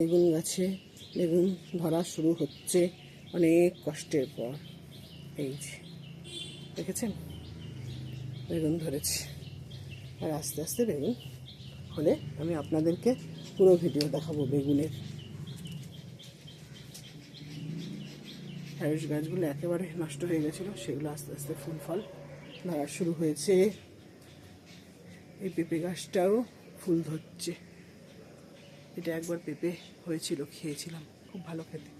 বেগুন গাছে বেগুন ধরা শুরু হচ্ছে অনেক কষ্টের পর। এই যে দেখেছেন, বেগুন ধরেছে, আর আস্তে আস্তে বেগুন হলে আমি আপনাদেরকে পুরো ভিডিও দেখাবো বেগুনের। ঢ্যাঁড়স গাছগুলো একেবারে নষ্ট হয়ে গেছিলো, সেগুলো আস্তে আস্তে ফুল ফল ধরা শুরু হয়েছে। এই পেঁপে গাছটাও ফুল ধরছে। এটা একবার পেঁপে হয়েছিল, খেয়েছিলাম, খুব ভালো খেতে।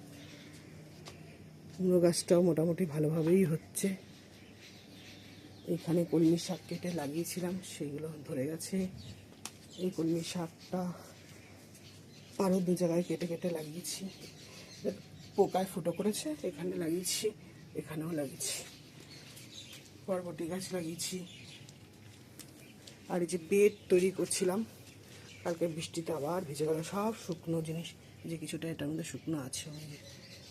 কুমড়ো গাছটাও মোটামুটি ভালোভাবেই হচ্ছে। এখানে কলমি শাক কেটে লাগিয়েছিলাম, সেগুলো ধরে গেছে। এই কলমি শাকটা আরও 2 জায়গায় কেটে কেটে লাগিয়েছি, পোকায় ফুটো করেছে। এখানে লাগিয়েছি, এখানেও লাগিয়েছি। বরবটি গাছ লাগিয়েছি। আর এই যে বেড তৈরি করছিলাম, কালকে বৃষ্টিতে আবার ভিজে গেল সব শুকনো জিনিস, যে কিছুটা এটার মধ্যে শুকনো আছে,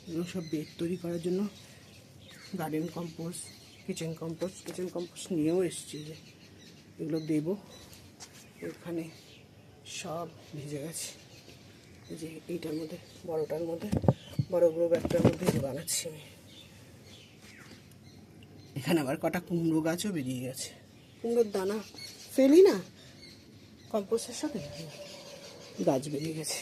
এগুলো সব বেড তৈরি করার জন্য গার্ডেন কম্পোস্ট, কিচেন কম্পোস্ট নিয়েও এসেছি, যে এগুলো দেবো। এখানে সব ভিজে গেছে। এই যে এইটার মধ্যে, বড়টার মধ্যে, বড় ব্যাগটার মধ্যে যে বানাচ্ছি আমি। এখানে আবার কটা কুমড়ো গাছও বেরিয়ে গেছে। কুমড়োর দানা ফেলি না কম্পোস্টের সাথে, গাছ বেরিয়ে গেছে।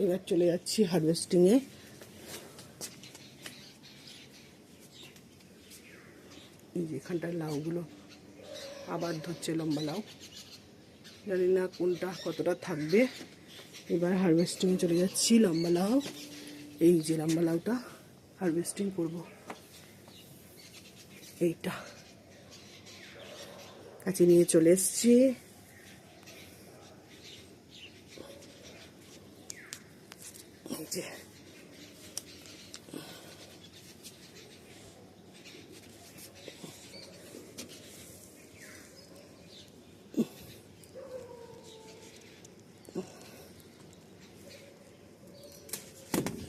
এবার চলে যাচ্ছি হারভেস্টিংয়ে। এই যে এখানটায় লাউগুলো আবার ধরছে, লম্বা লাউ, জানি না কোনটা কতটা থাকবে। এবার হারভেস্টিংয়ে চলে যাচ্ছি লম্বা লাউ। এই যে লম্বা লাউটা হারভেস্টিং করব। এইটা কাছে নিয়ে চলে এসছি। এই যে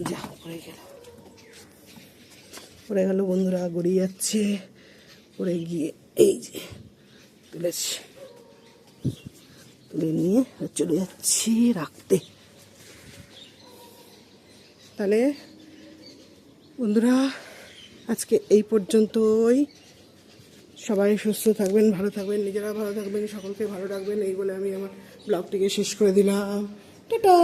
যা পড়ে গেল বন্ধুরা, গড়িয়ে যাচ্ছে। পড়ে গিয়ে এই যে তুলেছি, তুলে নিয়ে চলে যাচ্ছি রাখতে। তাহলে বন্ধুরা আজকে এই পর্যন্তই। সবাই সুস্থ থাকবেন, ভালো থাকবেন, নিজেরা ভালো থাকবেন, সকলকে ভালো রাখবেন, এই বলে আমি আমার ব্লগটিকে শেষ করে দিলাম। টাটা।